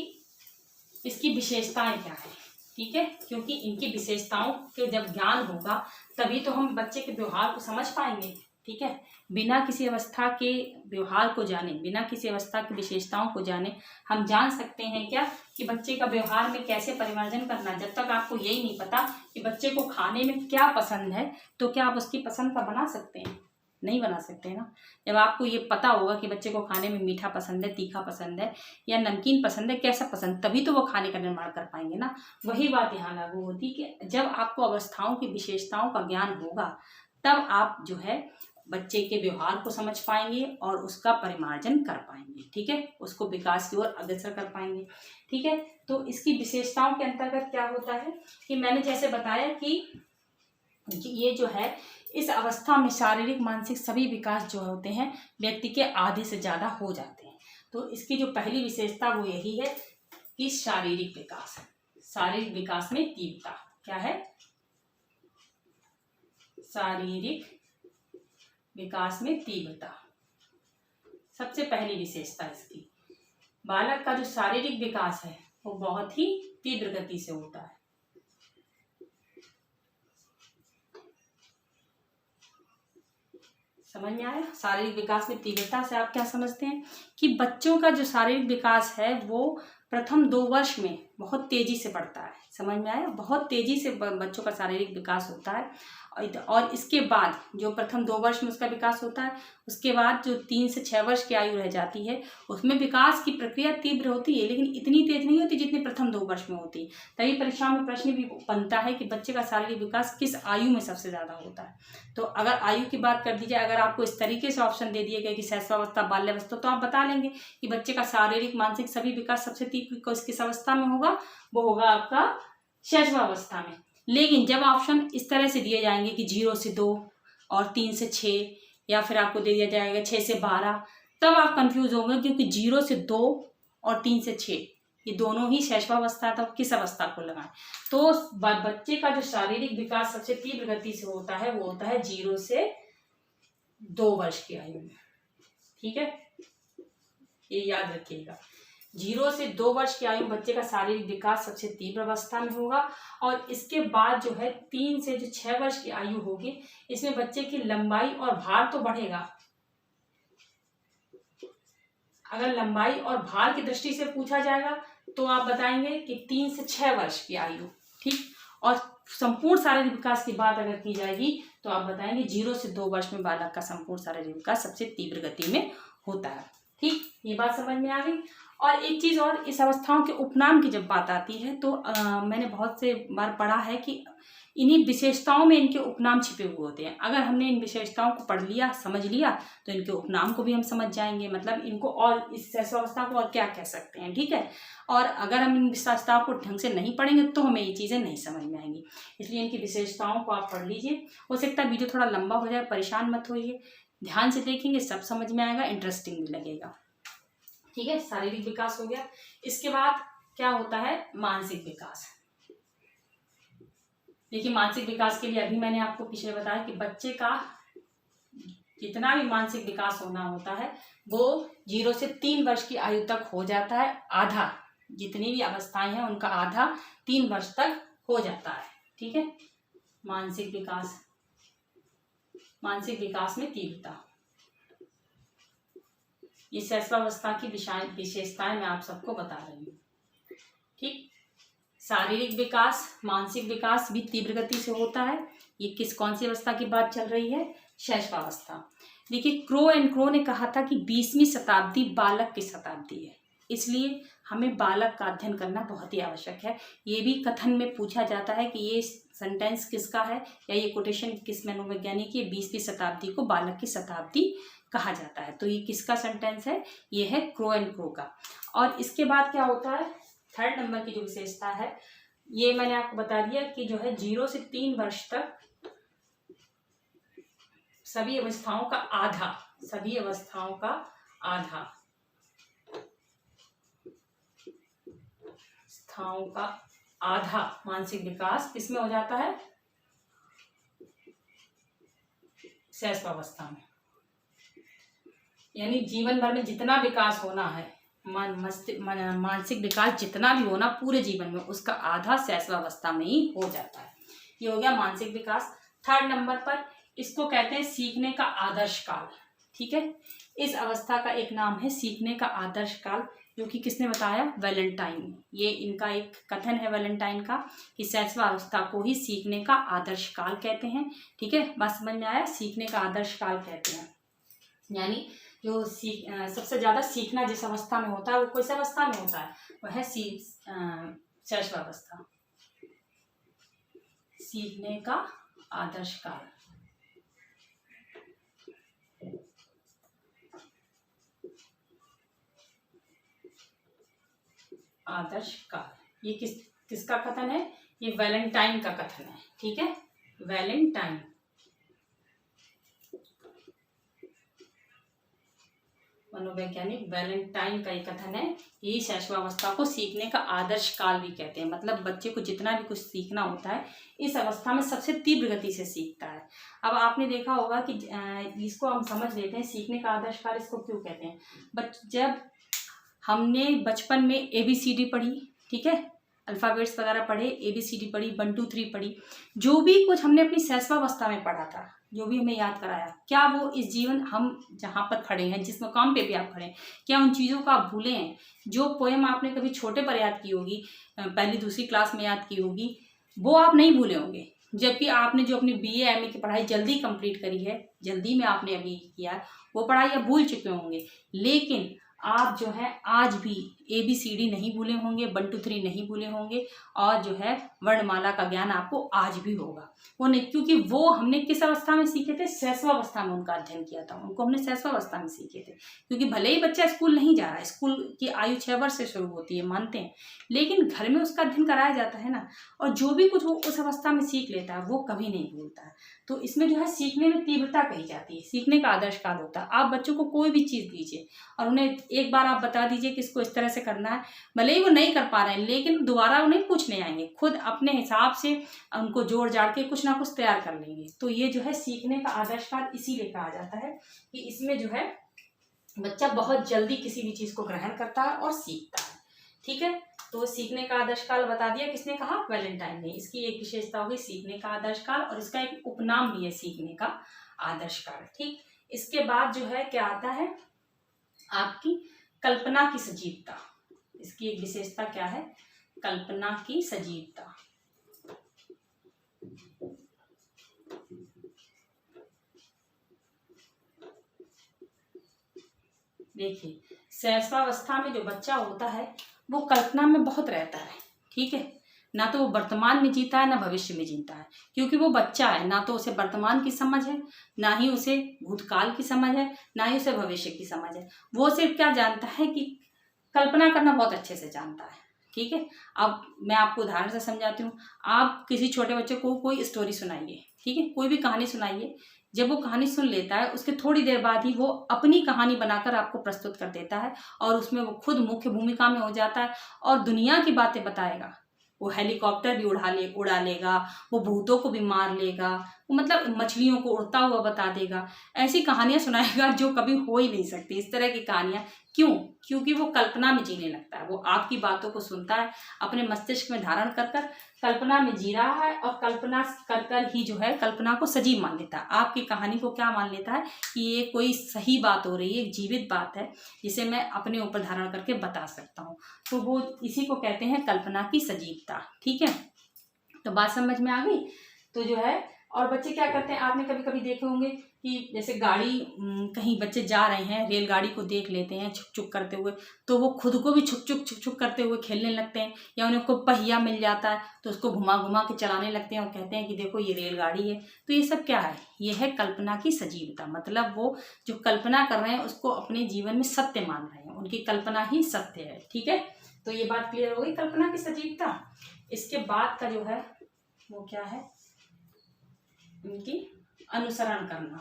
इसकी विशेषताएं क्या है। ठीक है। क्योंकि इनकी विशेषताओं के जब ज्ञान होगा तभी तो हम बच्चे के व्यवहार को समझ पाएंगे। ठीक है। बिना किसी अवस्था के व्यवहार को जाने, बिना किसी अवस्था की विशेषताओं को जाने हम जान सकते हैं क्या कि बच्चे का व्यवहार में कैसे परिवर्तन करना। जब तक आपको यही नहीं पता कि बच्चे को खाने में क्या पसंद है तो क्या आप उसकी पसंद का बना सकते हैं? नहीं बना सकते ना। जब आपको ये पता होगा कि बच्चे को खाने में मीठा पसंद है, तीखा पसंद है या नमकीन पसंद है, कैसा पसंद, तभी तो वो खाने का निर्माण कर पाएंगे ना। वही बात यहाँ लागू होती कि जब आपको अवस्थाओं की विशेषताओं का ज्ञान होगा तब आप जो है बच्चे के व्यवहार को समझ पाएंगे और उसका परिमार्जन कर पाएंगे। ठीक है। उसको विकास की ओर अग्रसर कर पाएंगे। ठीक है। तो इसकी विशेषताओं के अंतर्गत क्या होता है कि मैंने जैसे बताया कि ये जो है इस अवस्था में शारीरिक मानसिक सभी विकास जो होते हैं व्यक्ति के आधे से ज़्यादा हो जाते हैं। तो इसकी जो पहली विशेषता वो यही है कि शारीरिक विकास, शारीरिक विकास में तीव्रता। क्या है? शारीरिक विकास में तीव्रता सबसे पहली विशेषता इसकी। बालक का जो शारीरिक विकास है वो बहुत ही तीव्र गति से होता है। समझ में आया? शारीरिक विकास में तीव्रता से आप क्या समझते हैं कि बच्चों का जो शारीरिक विकास है वो प्रथम 2 वर्ष में बहुत तेजी से बढ़ता है। समझ में आया? बहुत तेजी से बच्चों का शारीरिक विकास होता है और इसके बाद जो प्रथम 2 वर्ष में उसका विकास होता है, उसके बाद जो 3 से 6 वर्ष की आयु रह जाती है उसमें विकास की प्रक्रिया तीव्र होती है, लेकिन इतनी तेज नहीं होती जितनी प्रथम 2 वर्ष में होती। तभी परीक्षा में प्रश्न भी बनता है कि बच्चे का शारीरिक विकास किस आयु में सबसे ज़्यादा होता है। तो अगर आयु की बात कर दी जाए, अगर आपको इस तरीके से ऑप्शन दे दिए गए कि शैशवावस्था, बाल्यावस्था, तो आप बता लेंगे कि बच्चे का शारीरिक मानसिक सभी विकास सबसे तीव्र किस अवस्था में होगा? वो होगा आपका शैशवावस्था में। लेकिन जब ऑप्शन इस तरह से दिए जाएंगे कि 0 से 2 और 3 से 6 या फिर आपको दे दिया जाएगा 6 से 12, तब आप कंफ्यूज होंगे, क्योंकि 0 से 2 और 3 से 6 ये दोनों ही शैशवावस्था, तब किस अवस्था को लगाएं? तो बच्चे का जो शारीरिक विकास सबसे तीव्र गति से होता है वो होता है 0 से 2 वर्ष की आयु में। ठीक है। ये याद रखिएगा, 0 से 2 वर्ष की आयु बच्चे का शारीरिक विकास सबसे तीव्र अवस्था में होगा और इसके बाद जो है 3 से जो 6 वर्ष की आयु होगी इसमें बच्चे की लंबाई और भार तो बढ़ेगा। अगर लंबाई और भार की दृष्टि से पूछा जाएगा तो आप बताएंगे कि 3 से 6 वर्ष की आयु। ठीक। और संपूर्ण शारीरिक विकास की बात अगर की जाएगी तो आप बताएंगे 0 से 2 वर्ष में बालक का संपूर्ण शारीरिक विकास सबसे तीव्र गति में होता है। ठीक। ये बात समझ में आ गई। और एक चीज़ और, इस अवस्थाओं के उपनाम की जब बात आती है तो मैंने बहुत से बार पढ़ा है कि इन्हीं विशेषताओं में इनके उपनाम छिपे हुए होते हैं। अगर हमने इन विशेषताओं को पढ़ लिया, समझ लिया, तो इनके उपनाम को भी हम समझ जाएंगे, मतलब इनको और इस शैशवावस्था को और क्या कह सकते हैं। ठीक है। और अगर हम इन विशेषताओं को ढंग से नहीं पढ़ेंगे तो हमें ये चीज़ें नहीं समझ में आएंगी। इसलिए इनकी विशेषताओं को आप पढ़ लीजिए। हो सकता है वीडियो थोड़ा लंबा हो जाए, परेशान मत होइए। ध्यान से देखेंगे सब समझ में आएगा, इंटरेस्टिंग भी लगेगा। ठीक है, शारीरिक विकास हो गया। इसके बाद क्या होता है, मानसिक विकास। देखिए मानसिक विकास के लिए अभी मैंने आपको पिछले बताया कि बच्चे का जितना भी मानसिक विकास होना होता है वो 0 से 3 वर्ष की आयु तक हो जाता है। आधा, जितनी भी अवस्थाएं हैं उनका आधा 3 वर्ष तक हो जाता है। ठीक है, मानसिक विकास, मानसिक विकास में तीव्रता, ये शैशवावस्था की विशेषताएं मैं आप सबको बता रही हूँ। ठीक, शारीरिक विकास, मानसिक विकास भी तीव्र गति से होता है। ये कौन सी अवस्था की बात चल रही है, शैशवावस्था। देखिए क्रो एंड क्रो ने कहा था कि 20वीं शताब्दी बालक की शताब्दी है, इसलिए हमें बालक का अध्ययन करना बहुत ही आवश्यक है। ये भी कथन में पूछा जाता है कि ये सेंटेंस किसका है या ये कोटेशन किस मनोवैज्ञानिक की, 20वीं शताब्दी को बालक की शताब्दी कहा जाता है। तो ये किसका सेंटेंस है, ये है क्रो एंड क्रो का। और इसके बाद क्या होता है, 3rd नंबर की जो विशेषता है, ये मैंने आपको बता दिया कि जो है 0 से 3 वर्ष तक सभी अवस्थाओं का आधा, सभी अवस्थाओं का आधा, अवस्थाओं का आधा मानसिक विकास किसमें हो जाता है, शैशवावस्था में। यानी जीवन भर में जितना विकास होना है, मानसिक विकास जितना भी होना पूरे जीवन में, उसका आधा शैशवावस्था में ही हो जाता है। ये हो गया मानसिक विकास। 3rd नंबर पर इसको कहते हैं सीखने का आदर्श काल। ठीक है, इस अवस्था का एक नाम है सीखने का आदर्श काल, जो कि किसने बताया, वैलेंटाइन। ये इनका एक कथन है वैलेंटाइन का कि शैशवावस्था को ही सीखने का आदर्श काल कहते हैं। ठीक है, बात समझ में आया, सीखने का आदर्श काल कहते हैं। यानी जो सबसे ज्यादा सीखना जिस अवस्था में होता है वो किस अवस्था में होता है, वह है शैशवावस्था, सीखने का आदर्श काल। आदर्श काल, ये किसका कथन है, ये वैलेंटाइन का कथन है। ठीक है, वैलेंटाइन, मनोवैज्ञानिक वैलेंटाइन का ये कथन है, यही शैशवावस्था को सीखने का आदर्श काल भी कहते हैं। मतलब बच्चे को जितना भी कुछ सीखना होता है इस अवस्था में सबसे तीव्र गति से सीखता है। अब आपने देखा होगा कि इसको हम समझ लेते हैं, सीखने का आदर्श काल इसको क्यों कहते हैं। जब हमने बचपन में ABCD पढ़ी, ठीक है, अल्फ़ाबेट्स वगैरह पढ़े, ABCD पढ़ी, 1 2 3 पढ़ी, जो भी कुछ हमने अपनी शैशवावस्था में पढ़ा था, जो भी हमें याद कराया, क्या वो इस जीवन हम जहाँ पर खड़े हैं, जिस मकाम पे भी आप खड़े हैं, क्या उन चीज़ों को आप भूले हैं। जो पोएम आपने कभी छोटे पर याद की होगी, 1ली 2री क्लास में याद की होगी, वो आप नहीं भूले होंगे। जबकि आपने जो अपनी BA MA की पढ़ाई जल्दी कंप्लीट करी है, जल्दी में आपने अभी किया, वो पढ़ाई आप भूल चुके होंगे। लेकिन आप जो है आज भी ABCD नहीं भूले होंगे, 1 2 3 नहीं भूले होंगे, और जो है वर्णमाला का ज्ञान आपको आज भी होगा। वो नहीं, क्योंकि वो हमने किस अवस्था में सीखे थे, शैशवावस्था में उनका अध्ययन किया था, उनको हमने शैशवावस्था में सीखे थे। क्योंकि भले ही बच्चा स्कूल नहीं जा रहा है, स्कूल की आयु 6 वर्ष से शुरू होती है, मानते हैं, लेकिन घर में उसका अध्ययन कराया जाता है ना, और जो भी कुछ वो उस अवस्था में सीख लेता है वो कभी नहीं भूलता है। तो इसमें जो है सीखने में तीव्रता कही जाती है, सीखने का आदर्श काल होता है। आप बच्चों को कोई भी चीज़ दीजिए और उन्हें एक बार आप बता दीजिए कि इसको इस तरह से करना है, भले ही वो नहीं कर पा रहे हैं, लेकिन दोबारा उन्हें पूछने आएंगे, खुद अपने हिसाब से उनको जोड़ जाड़ के कुछ ना कुछ तैयार कर लेंगे। तो ये जो है सीखने का आदर्श काल इसीलिए कहा जाता है कि इसमें जो है बच्चा बहुत जल्दी किसी भी चीज़ को ग्रहण करता है और सीखता है। ठीक है, तो सीखने का आदर्श काल बता दिया, किसने कहा, वैलेंटाइन ने। इसकी एक विशेषता होगी सीखने का आदर्श काल, और इसका एक उपनाम भी है सीखने का आदर्श काल। ठीक, इसके बाद जो है क्या आता है, आपकी कल्पना की सजीवता। इसकी एक विशेषता क्या है, कल्पना की सजीवता। देखिए शैशवावस्था में जो बच्चा होता है वो कल्पना में बहुत रहता है। ठीक है, ना तो वो वर्तमान में जीता है ना भविष्य में जीता है, क्योंकि वो बच्चा है, ना तो उसे वर्तमान की समझ है, ना ही उसे भूतकाल की समझ है, ना ही उसे भविष्य की समझ है। वो सिर्फ क्या जानता है कि कल्पना करना बहुत अच्छे से जानता है। ठीक है, अब मैं आपको उदाहरण से समझाती हूँ। आप किसी छोटे बच्चे को कोई स्टोरी सुनाइए, ठीक है, कोई भी कहानी सुनाइए, जब वो कहानी सुन लेता है उसके थोड़ी देर बाद ही वो अपनी कहानी बनाकर आपको प्रस्तुत कर देता है और उसमें वो खुद मुख्य भूमिका में हो जाता है और दुनिया की बातें बताएगा। वो हेलीकॉप्टर भी उड़ा लेगा, वो भूतों को भी मार लेगा, वो मतलब मछलियों को उड़ता हुआ बता देगा। ऐसी कहानियां सुनाएगा जो कभी हो ही नहीं सकती। इस तरह की कहानियां क्यों? क्योंकि वो कल्पना में जीने लगता है। वो आपकी बातों को सुनता है, अपने मस्तिष्क में धारण कर कर कल्पना में जी रहा है और कल्पना कर कर ही जो है कल्पना को सजीव मान लेता है। आपकी कहानी को क्या मान लेता है कि ये कोई सही बात हो रही है, एक जीवित बात है जिसे मैं अपने ऊपर धारण करके बता सकता हूँ। तो वो इसी को कहते हैं कल्पना की सजीवता। ठीक है, तो बात समझ में आ गई। तो जो है और बच्चे क्या करते हैं, आपने कभी कभी देखे होंगे कि जैसे गाड़ी कहीं बच्चे जा रहे हैं, रेलगाड़ी को देख लेते हैं छुक छुक करते हुए, तो वो खुद को भी छुक छुक करते हुए खेलने लगते हैं। या उन्हें को पहिया मिल जाता है तो उसको घुमा घुमा के चलाने लगते हैं और कहते हैं कि देखो ये रेलगाड़ी है। तो ये सब क्या है? ये है कल्पना की सजीवता। मतलब वो जो कल्पना कर रहे हैं उसको अपने जीवन में सत्य मान रहे हैं, उनकी कल्पना ही सत्य है। ठीक है, तो ये बात क्लियर हो गई, कल्पना की सजीवता। इसके बाद का जो है वो क्या है, उनकी अनुसरण करना।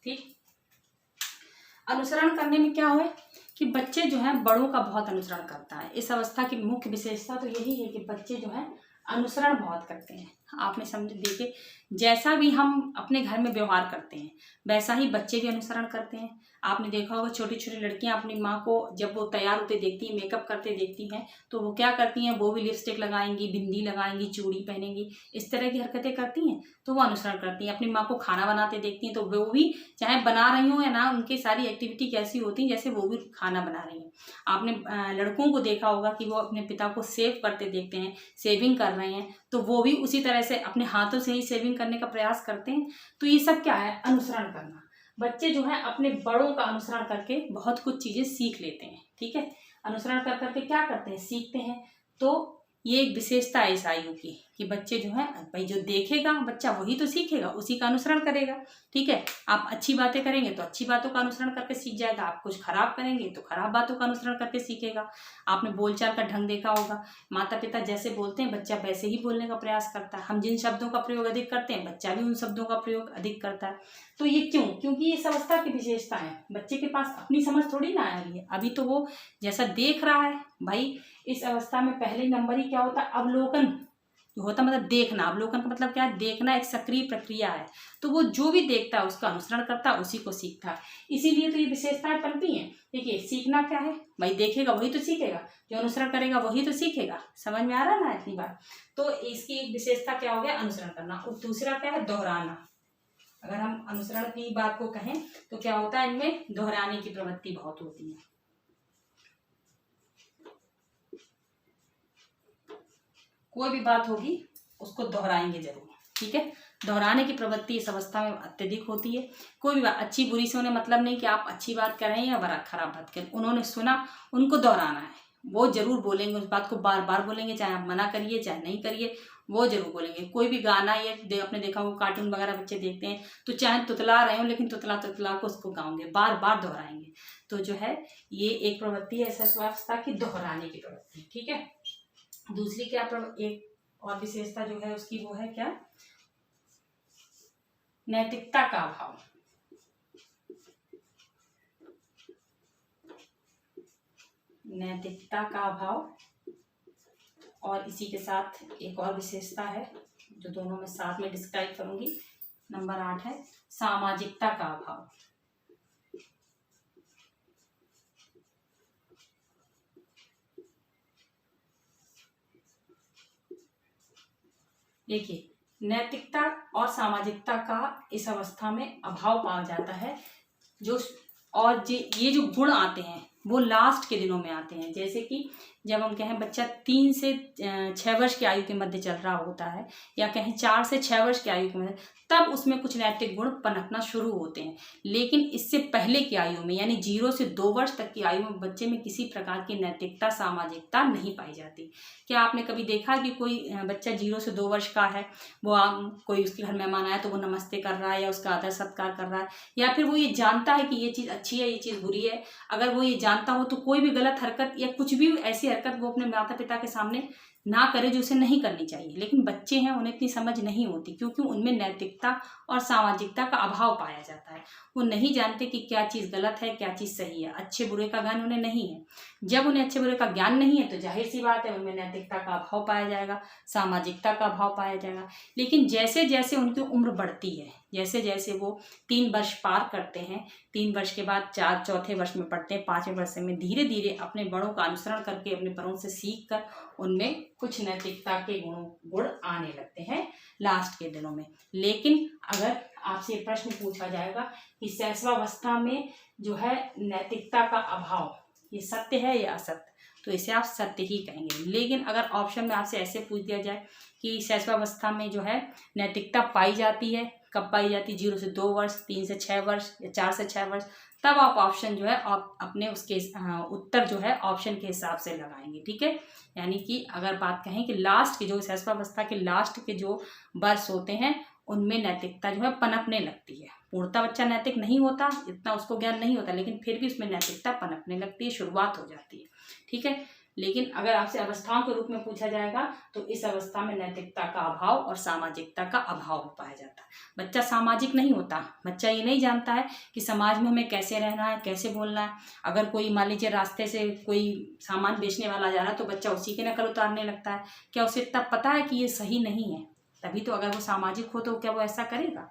ठीक, अनुसरण करने में क्या हुआ कि बच्चे जो हैं बड़ों का बहुत अनुसरण करता है। इस अवस्था की मुख्य विशेषता तो यही है कि बच्चे जो हैं अनुसरण बहुत करते हैं। आपने समझ देखिए, जैसा भी हम अपने घर में व्यवहार करते हैं वैसा ही बच्चे भी अनुसरण करते हैं। आपने देखा होगा छोटी छोटी लड़कियां अपनी माँ को जब वो तैयार होते देखती हैं, मेकअप करते देखती हैं, तो वो क्या करती हैं, वो भी लिपस्टिक लगाएंगी, बिंदी लगाएंगी, चूड़ी पहनेंगी, इस तरह की हरकतें करती हैं। तो वो अनुसरण करती हैं। अपनी माँ को खाना बनाते देखती हैं तो वो भी चाहे बना रही हो या ना, उनकी सारी एक्टिविटी कैसी होती है जैसे वो भी खाना बना रही हैं। आपने लड़कों को देखा होगा कि वो अपने पिता को सेव करते देखते हैं, सेविंग कर रहे हैं, तो वो भी उसी तरह से अपने हाथों से ही सेविंग करने का प्रयास करते हैं। तो ये सब क्या है? अनुसरण करना। बच्चे जो है अपने बड़ों का अनुसरण करके बहुत कुछ चीजें सीख लेते हैं। ठीक है, अनुसरण कर करके क्या करते हैं? सीखते हैं। तो ये एक विशेषता है इस आयु की कि बच्चे जो है भाई जो देखेगा बच्चा वही तो सीखेगा, उसी का अनुसरण करेगा। ठीक है, आप अच्छी बातें करेंगे तो अच्छी बातों का अनुसरण करके सीख जाएगा, आप कुछ खराब करेंगे तो खराब बातों का अनुसरण करके सीखेगा। आपने बोलचाल का ढंग देखा होगा, माता पिता जैसे बोलते हैं बच्चा वैसे ही बोलने का प्रयास करता है। हम जिन शब्दों का प्रयोग अधिक करते हैं बच्चा भी उन शब्दों का प्रयोग अधिक करता है। तो ये क्यों? क्योंकि ये इस अवस्था की विशेषता है। बच्चे के पास अपनी समझ थोड़ी ना आ रही है, अभी तो वो जैसा देख रहा है भाई। इस अवस्था में पहले नंबर ही क्या होता है? अवलोकन जो होता, मतलब देखना। अवलोकन का मतलब क्या है? देखना एक सक्रिय प्रक्रिया है। तो वो जो भी देखता है उसका अनुसरण करता है, उसी को सीखता है। इसीलिए तो ये विशेषताएं पनपी हैं। देखिए, सीखना क्या है भाई? देखेगा वही तो सीखेगा, जो अनुसरण करेगा वही तो सीखेगा। समझ में आ रहा है ना इतनी बार? तो इसकी एक विशेषता क्या हो गया? अनुसरण करना। और दूसरा क्या है? दोहराना। अगर हम अनुसरण की बात को कहें तो क्या होता है? इनमें दोहराने की प्रवृत्ति बहुत होती है। कोई भी बात होगी उसको दोहराएंगे जरूर। ठीक है, दोहराने की प्रवृत्ति इस अवस्था में अत्यधिक होती है। कोई भी बात अच्छी बुरी से उन्हें मतलब नहीं कि आप अच्छी बात कर रहे हैं या बड़ा खराब बात कर रहे हैं। उन्होंने सुना, उनको दोहराना है। वो जरूर बोलेंगे, उस बात को बार बार बोलेंगे, चाहे आप मना करिए चाहे नहीं करिए, वो जरूर बोलेंगे। कोई भी गाना या आपने देखा हो कार्टून वगैरह बच्चे देखते हैं तो चाहे तुतला रहे हो लेकिन तुतला तुतला को उसको गाओगे, बार बार दोहराएंगे। तो जो है ये एक प्रवृत्ति है ऐसा अवस्था की, दोहराने की प्रवृत्ति। ठीक है, दूसरी क्या एक और विशेषता जो है उसकी वो है क्या? नैतिकता का अभाव। नैतिकता का अभाव। और इसी के साथ एक और विशेषता है जो दोनों में साथ में डिस्क्राइब करूंगी। नंबर 8 है सामाजिकता का अभाव। देखिए, नैतिकता और सामाजिकता का इस अवस्था में अभाव पाया जाता है। जो और ये जो गुण आते हैं वो लास्ट के दिनों में आते हैं। जैसे कि जब हम कहें बच्चा 3 से 6 वर्ष की आयु के मध्य चल रहा होता है, या कहें 4 से 6 वर्ष की आयु के मध्य, तब उसमें कुछ नैतिक गुण पनपना शुरू होते हैं। लेकिन इससे पहले की आयु में यानी 0 से 2 वर्ष तक की आयु में बच्चे में किसी प्रकार की नैतिकता सामाजिकता नहीं पाई जाती। क्या आपने कभी देखा कि कोई बच्चा 0 से 2 वर्ष का है, वो कोई उसके घर मेहमान आया तो वो नमस्ते कर रहा है या उसका आदर सत्कार कर रहा है, या फिर वो ये जानता है कि ये चीज़ अच्छी है ये चीज़ बुरी है? अगर वो ये जानता हो तो कोई भी गलत हरकत या कुछ भी ऐसी हरकत वो अपने माता पिता के सामने ना करे जो उसे नहीं करनी चाहिए। लेकिन बच्चे हैं, उन्हें इतनी समझ नहीं होती क्योंकि उनमें नैतिकता और सामाजिकता का अभाव पाया जाता है। वो नहीं जानते कि क्या चीज़ गलत है, क्या चीज़ सही है। अच्छे बुरे का ज्ञान उन्हें नहीं है। जब उन्हें अच्छे बुरे का ज्ञान नहीं है तो जाहिर सी बात है उनमें नैतिकता का अभाव पाया जाएगा, सामाजिकता का अभाव पाया जाएगा। लेकिन जैसे जैसे उनकी उम्र बढ़ती है, जैसे जैसे वो 3 वर्ष पार करते हैं, 3 वर्ष के बाद चौथे वर्ष में पढ़ते हैं, 5वें वर्ष में धीरे धीरे अपने बड़ों का अनुसरण करके, अपने बड़ों से सीख कर उनमें कुछ नैतिकता के गुण आने लगते हैं लास्ट के दिनों में। लेकिन अगर आपसे प्रश्न पूछा जाएगा कि शैशवावस्था में जो है नैतिकता का अभाव, ये सत्य है या असत्य, तो इसे आप सत्य ही कहेंगे। लेकिन अगर ऑप्शन में आपसे ऐसे पूछ दिया जाए कि शैशवावस्था में जो है नैतिकता पाई जाती है, कब पाई जाती है, 0 से 2 वर्ष, 3 से 6 वर्ष या 4 से 6 वर्ष, तब आप ऑप्शन जो है आप अपने उसके उत्तर जो है ऑप्शन के हिसाब से लगाएंगे। ठीक है, यानी कि अगर बात कहें कि लास्ट के जो शैशवावस्था के लास्ट के जो वर्ष होते हैं उनमें नैतिकता जो है पनपने लगती है। पूर्णतः बच्चा नैतिक नहीं होता, इतना उसको ज्ञान नहीं होता, लेकिन फिर भी उसमें नैतिकता पनपने लगती है, शुरुआत हो जाती है। ठीक है, लेकिन अगर आपसे अवस्थाओं के रूप में पूछा जाएगा तो इस अवस्था में नैतिकता का अभाव और सामाजिकता का अभाव पाया जाता है। बच्चा सामाजिक नहीं होता, बच्चा ये नहीं जानता है कि समाज में हमें कैसे रहना है, कैसे बोलना है। अगर कोई मान लीजिए रास्ते से कोई सामान बेचने वाला जा रहा है तो बच्चा उसी की नकल उतारने लगता है। क्या उसे तब पता है कि ये सही नहीं है? तभी तो अगर वो सामाजिक हो तो क्या वो ऐसा करेगा?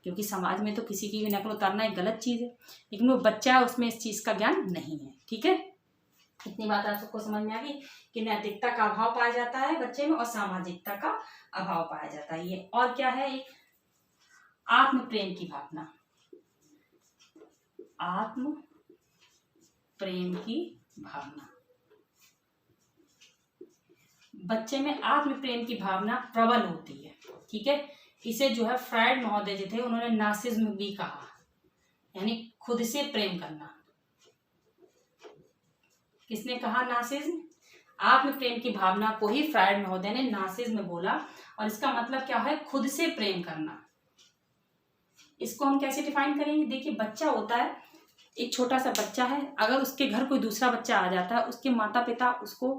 क्योंकि समाज में तो किसी की भी नकल उतारना एक गलत चीज़ है, लेकिन वो बच्चा है, उसमें इस चीज़ का ज्ञान नहीं है। ठीक है, इतनी बात आप सबको समझ में आ गई कि नैतिकता का अभाव पाया जाता है बच्चे में और सामाजिकता का अभाव पाया जाता है। ये और क्या है? एक आत्म प्रेम की भावना, आत्म प्रेम की भावना। बच्चे में आत्म प्रेम की भावना प्रबल होती है। ठीक है, इसे जो है फ्रायड महोदय जो थे उन्होंने नार्सिज्म भी कहा, यानी खुद से प्रेम करना। किसने कहा? नार्सिज्म। आत्म प्रेम की भावना को ही फ्रायड महोदय ने नार्सिज्म बोला, और इसका मतलब क्या है? खुद से प्रेम करना। इसको हम कैसे डिफाइन करेंगे? देखिए, बच्चा होता है, एक छोटा सा बच्चा है, अगर उसके घर कोई दूसरा बच्चा आ जाता है, उसके माता पिता उसको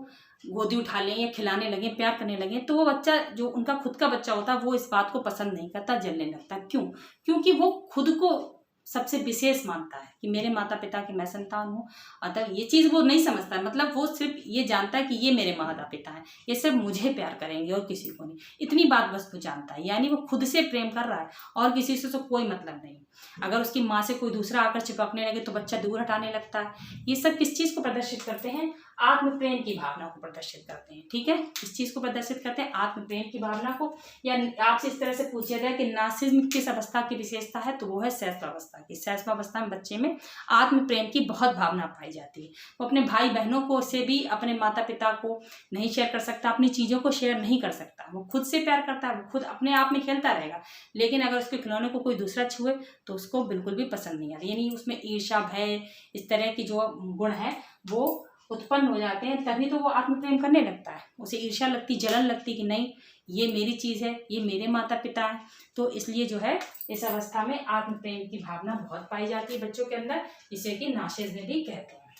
गोदी उठा लें या खिलाने लगे, प्यार करने लगे, तो वो बच्चा जो उनका खुद का बच्चा होता है वो इस बात को पसंद नहीं करता, जलने लगता। क्यों? क्योंकि वो खुद को सबसे विशेष मानता है कि मेरे माता पिता की मैं संतान हूँ। अतः ये चीज़ वो नहीं समझता है, मतलब वो सिर्फ ये जानता है कि ये मेरे माता पिता हैं, ये सिर्फ मुझे प्यार करेंगे और किसी को नहीं। इतनी बात बस वो जानता है, यानी वो खुद से प्रेम कर रहा है और किसी से तो कोई मतलब नहीं। अगर उसकी माँ से कोई दूसरा आकर चिपकने लगे तो बच्चा दूर हटाने लगता है। ये सब किस चीज़ को प्रदर्शित करते हैं? आत्म प्रेम की भावना को प्रदर्शित करते हैं। ठीक है, इस चीज़ को प्रदर्शित करते हैं, आत्म प्रेम की भावना को। या आपसे इस तरह से पूछा जाए कि नार्सिज्म किस अवस्था की विशेषता है, तो वो है शैशवावस्था की। शैशवावस्था में बच्चे में आत्म प्रेम की बहुत भावना पाई जाती है। वो अपने भाई बहनों को से भी अपने माता पिता को नहीं शेयर कर सकता, अपनी चीज़ों को शेयर नहीं कर सकता। वो खुद से प्यार करता है, वो खुद अपने आप में खेलता रहेगा, लेकिन अगर उसके खिलौने को कोई दूसरा छुए तो उसको बिल्कुल भी पसंद नहीं आता। यानी उसमें ईर्ष्या, भय, इस तरह की जो गुण है वो उत्पन्न हो जाते हैं, तभी तो वो आत्म प्रेम करने लगता है। उसे ईर्ष्या लगती, जलन लगती कि नहीं, ये मेरी चीज़ है, ये मेरे माता पिता हैं। तो इसलिए जो है इस अवस्था में आत्म प्रेम की भावना बहुत पाई जाती है बच्चों के अंदर, जिसे कि नार्सिसिज्म भी कहते हैं।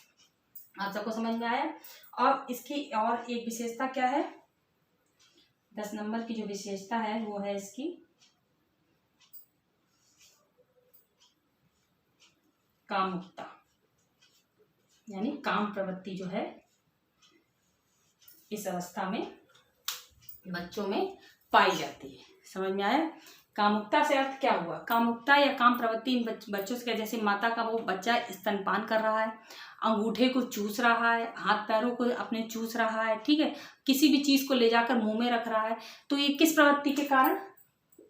आप सबको समझ में आया? और इसकी और एक विशेषता क्या है? 10 नंबर की जो विशेषता है वो है इसकी कामुकता, यानी काम प्रवृत्ति जो है इस अवस्था में बच्चों में पाई जाती है। समझ में आया? कामुकता से अर्थ क्या हुआ? कामुकता या काम प्रवृत्ति इन बच्चों से, जैसे माता का वो बच्चा स्तनपान कर रहा है, अंगूठे को चूस रहा है, हाथ पैरों को अपने चूस रहा है, ठीक है, किसी भी चीज़ को ले जाकर मुंह में रख रहा है, तो ये किस प्रवृत्ति के कारण?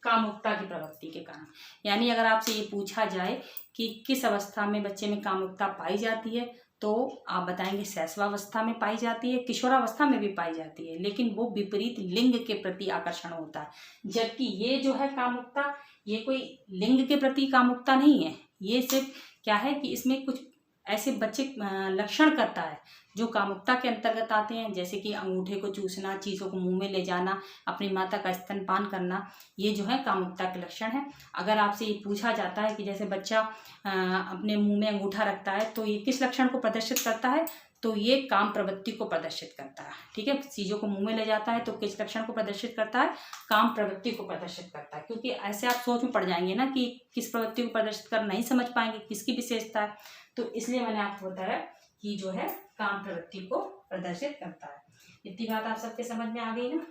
कामुकता की प्रवृत्ति के कारण। यानी अगर आपसे ये पूछा जाए कि किस अवस्था में बच्चे में कामुकता पाई जाती है, तो आप बताएंगे शैशवावस्था में पाई जाती है, किशोरावस्था में भी पाई जाती है, लेकिन वो विपरीत लिंग के प्रति आकर्षण होता है। जबकि ये जो है कामुकता, ये कोई लिंग के प्रति कामुकता नहीं है, ये सिर्फ क्या है कि इसमें कुछ ऐसे बच्चे लक्षण करता है जो कामुकता के अंतर्गत आते हैं, जैसे कि अंगूठे को चूसना, चीज़ों को मुंह में ले जाना, अपनी माता का स्तनपान करना, ये जो है कामुकता के लक्षण है। अगर आपसे ये पूछा जाता है कि जैसे बच्चा अपने मुंह में अंगूठा रखता है, तो ये किस लक्षण को प्रदर्शित करता है? तो ये काम प्रवृत्ति को प्रदर्शित करता है। ठीक है, चीज़ों को मुंह में ले जाता है तो किस लक्षण को प्रदर्शित करता है? काम प्रवृत्ति को प्रदर्शित करता है। क्योंकि ऐसे आप सोच में पड़ जाएंगे ना कि किस प्रवृत्ति को प्रदर्शित कर, नहीं समझ पाएंगे किसकी विशेषता है। तो इसलिए मैंने आपको बताया कि जो है काम प्रवृत्ति को प्रदर्शित करता है। इतनी बात आप सबके समझ में आ गई ना।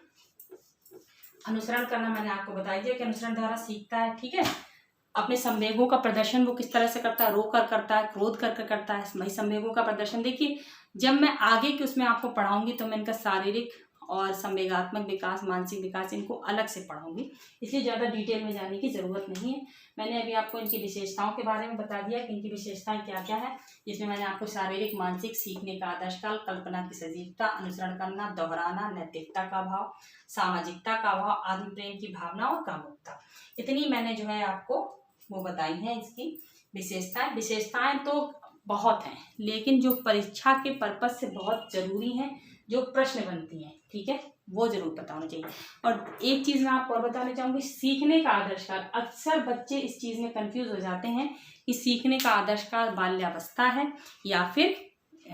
अनुसरण करना मैंने आपको बता दिया कि अनुसरण द्वारा सीखता है। ठीक है, अपने संवेगों का प्रदर्शन वो किस तरह से करता है? रो कर करता है, क्रोध कर कर करता है। वही संवेगों का प्रदर्शन देखिए, जब मैं आगे के उसमें आपको पढ़ाऊंगी तो मैं इनका शारीरिक और संवेगात्मक विकास, मानसिक विकास, इनको अलग से पढ़ाऊंगी, इसलिए ज़्यादा डिटेल में जाने की ज़रूरत नहीं है। मैंने अभी आपको इनकी विशेषताओं के बारे में बता दिया कि इनकी विशेषताएं क्या क्या है। जिसमें मैंने आपको शारीरिक, मानसिक, सीखने का आदर्श काल, कल्पना की सजीवता, अनुसरण करना, दोहराना, नैतिकता का भाव, सामाजिकता का भाव, आत्म प्रेम की भावना और कामुकता, इतनी मैंने जो है आपको वो बताई हैं इसकी विशेषताएं। विशेषताएं तो बहुत हैं, लेकिन जो परीक्षा के पर्पज से बहुत जरूरी हैं, जो प्रश्न बनती हैं, ठीक है, वो जरूर पता होना चाहिए। और एक चीज मैं आपको और बताना चाहूंगी, सीखने का आदर्श काल। अक्सर बच्चे इस चीज में कंफ्यूज हो जाते हैं कि सीखने का आदर्श काल बाल्यावस्था है या फिर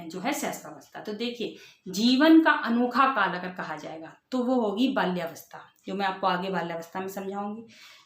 जो है शैशवावस्था। तो देखिए, जीवन का अनोखा काल अगर कहा जाएगा तो वो होगी बाल्यावस्था, जो मैं आपको आगे बाल्यावस्था में समझाऊंगी।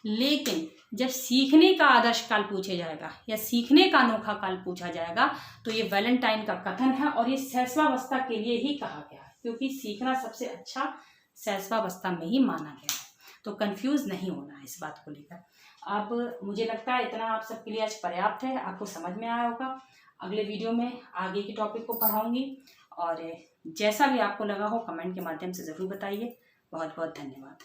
लेकिन जब सीखने का आदर्श काल पूछे जाएगा या सीखने का अनोखा काल पूछा जाएगा तो ये वैलेंटाइन का कथन है और ये शैशवावस्था के लिए ही कहा गया है, क्योंकि सीखना सबसे अच्छा शैशवावस्था में ही माना गया है। तो कंफ्यूज नहीं होना है इस बात को लेकर। अब मुझे लगता है इतना आप सबके लिए आज पर्याप्त है, आपको समझ में आया होगा। अगले वीडियो में आगे के टॉपिक को पढ़ाऊंगी, और जैसा भी आपको लगा हो कमेंट के माध्यम से ज़रूर बताइए। बहुत बहुत धन्यवाद।